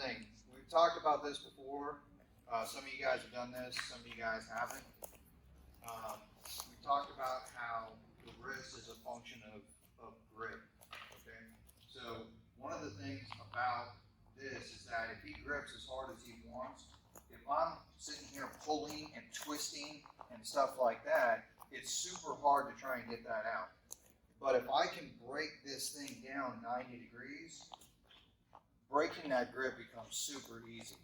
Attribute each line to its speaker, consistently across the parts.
Speaker 1: thing. We've talked about this before. Some of you guys have done this, some of you guys haven't. We talked about how the wrist is a function of grip. Okay, so one of the things about this is that if he grips as hard as he wants, if I'm sitting here pulling and twisting and stuff like that, it's super hard to try and get that out. But if I can break this thing down 90 degrees, breaking that grip becomes super easy.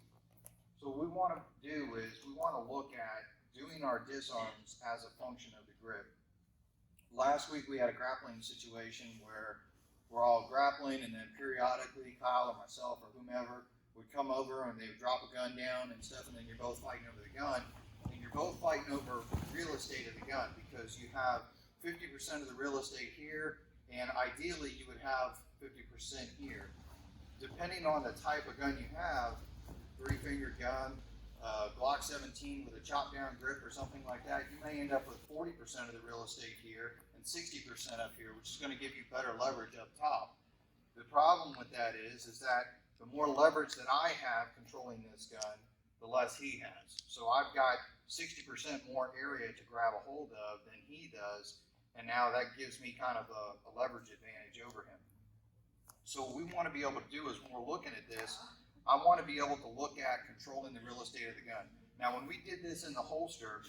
Speaker 1: So what we want to do is we want to look at doing our disarms as a function of the grip. Last week we had a grappling situation where we're all grappling, and then periodically Kyle or myself or whomever would come over and they would drop a gun down and stuff, and then you're both fighting over the gun, and you're both fighting over real estate of the gun because you have 50% of the real estate here, and ideally you would have 50% here. Depending on the type of gun you have, 3-finger gun, Glock 17 with a chop down grip or something like that, you may end up with 40% of the real estate here and 60% up here, which is going to give you better leverage up top. The problem with that is that the more leverage that I have controlling this gun, the less he has. So I've got 60% more area to grab a hold of than he does, and now that gives me kind of a leverage advantage over him. So what we want to be able to do is when we're looking at this, I want to be able to look at controlling the real estate of the gun. Now when we did this in the holster,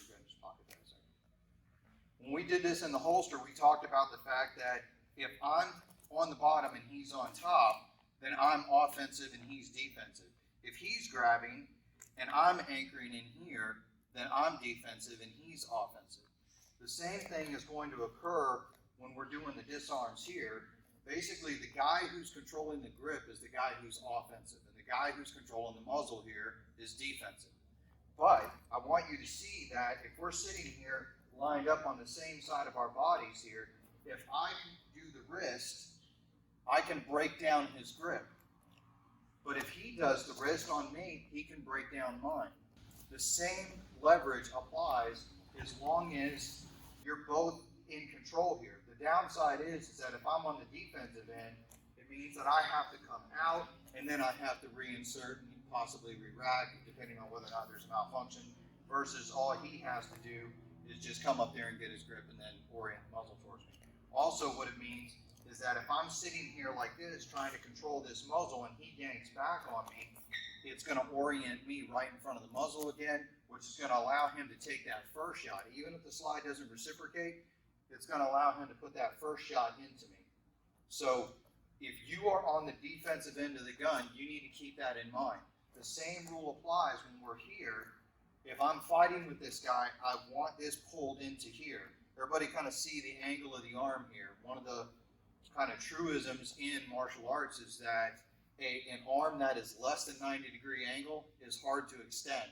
Speaker 1: when we did this in the holster, we talked about the fact that if I'm on the bottom and he's on top, then I'm offensive and he's defensive. If he's grabbing and I'm anchoring in here, then I'm defensive and he's offensive. The same thing is going to occur when we're doing the disarms here. Basically, the guy who's controlling the grip is the guy who's offensive, and the guy who's controlling the muzzle here is defensive. But I want you to see that if we're sitting here lined up on the same side of our bodies here, if I do the wrist, I can break down his grip. But if he does the wrist on me, he can break down mine. The same leverage applies as long as you're both in control here. The downside is that if I'm on the defensive end, it means that I have to come out and then I have to reinsert and possibly re-rack, depending on whether or not there's a malfunction, versus all he has to do is just come up there and get his grip and then orient the muzzle towards me. Also what it means is that if I'm sitting here like this trying to control this muzzle and he yanks back on me, it's going to orient me right in front of the muzzle again, which is going to allow him to take that first shot. Even if the slide doesn't reciprocate, it's going to allow him to put that first shot into me. So if you are on the defensive end of the gun, you need to keep that in mind. The same rule applies when we're here. If I'm fighting with this guy, I want this pulled into here. Everybody kind of see the angle of the arm here. One of the kind of truisms in martial arts is that an arm that is less than 90-degree angle is hard to extend.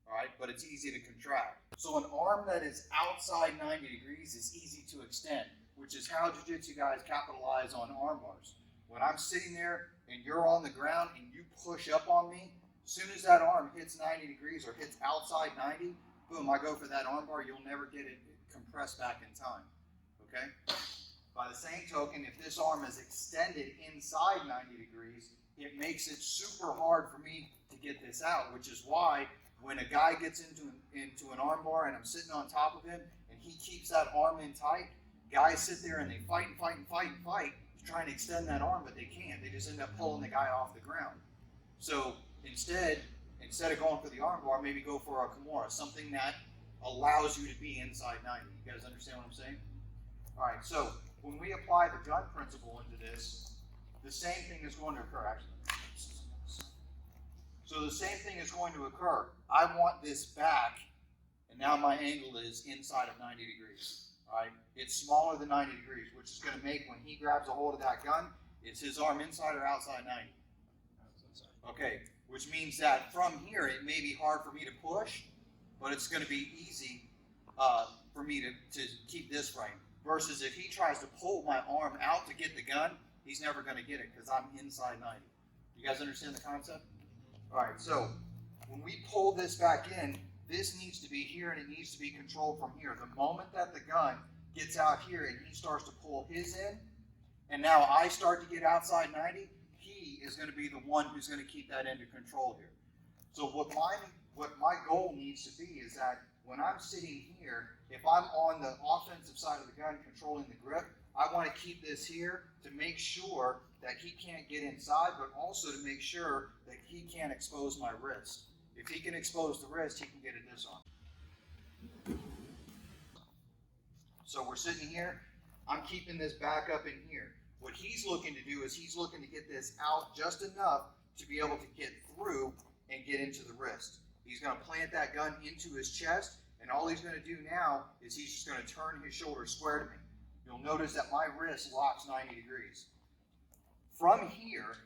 Speaker 1: All right, but it's easy to contract. So an arm that is outside 90 degrees is easy to extend, which is how jiu-jitsu guys capitalize on arm bars. When I'm sitting there and you're on the ground and you push up on me, as soon as that arm hits 90 degrees or hits outside 90, boom, I go for that arm bar. You'll never get it compressed back in time, okay? By the same token, if this arm is extended inside 90 degrees, it makes it super hard for me to get this out, which is why when a guy gets into an arm bar and I'm sitting on top of him and he keeps that arm in tight, guys sit there and they fight and fight and fight and fight trying to extend that arm, but they can't. They just end up pulling the guy off the ground. So instead of going for the arm bar, maybe go for a Kimura, something that allows you to be inside 90. You guys understand what I'm saying? All right, so when we apply the gun principle into this, the same thing is going to occur. Actually, so the same thing is going to occur. I want this back, and now my angle is inside of 90 degrees. All right, it's smaller than 90 degrees, which is going to make when he grabs a hold of that gun, is his arm inside or outside 90? Okay, which means that from here it may be hard for me to push, but it's going to be easy for me to keep this frame. Versus if he tries to pull my arm out to get the gun, he's never going to get it because I'm inside 90. You guys understand the concept? All right, so when we pull this back in, this needs to be here and it needs to be controlled from here. The moment that the gun gets out here and he starts to pull his in, and now I start to get outside 90, he is going to be the one who's going to keep that under control here. So what my goal needs to be is that when I'm sitting here, if I'm on the offensive side of the gun controlling the grip, I want to keep this here to make sure that he can't get inside, but also to make sure that he can't expose my wrist. If he can expose the wrist, he can get a disarm. So we're sitting here, I'm keeping this back up in here. What he's looking to do is he's looking to get this out just enough to be able to get through and get into the wrist. He's going to plant that gun into his chest, and all he's going to do now is he's just going to turn his shoulder square to me. You'll notice that my wrist locks 90 degrees. From here,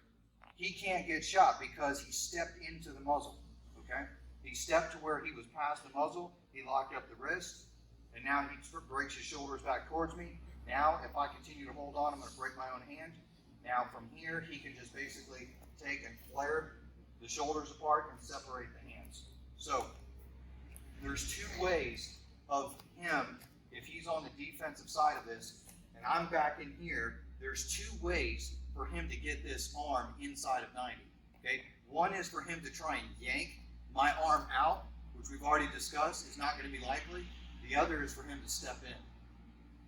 Speaker 1: he can't get shot because he stepped into the muzzle, okay? He stepped to where he was past the muzzle, he locked up the wrist, and now he breaks his shoulders back towards me. Now, if I continue to hold on, I'm going to break my own hand. Now, from here, he can just basically take and flare the shoulders apart and separate the hands. So, there's two ways of him, if he's on the defensive side of this, and I'm back in here, there's two ways for him to get this arm inside of 90, okay? One is for him to try and yank my arm out, which we've already discussed is not going to be likely. The other is for him to step in.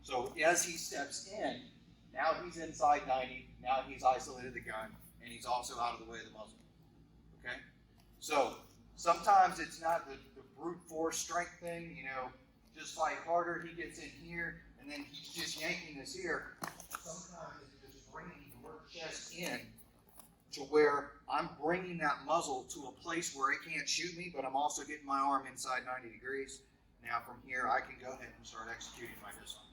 Speaker 1: So as he steps in, now he's inside 90, now he's isolated the gun, and he's also out of the way of the muzzle, okay? So sometimes it's not the brute force strength thing, you know, just fight harder, he gets in here, and then he's just yanking this here. Sometimes it's just bringing the work chest in to where I'm bringing that muzzle to a place where it can't shoot me, but I'm also getting my arm inside 90 degrees. Now from here, I can go ahead and start executing my disarm.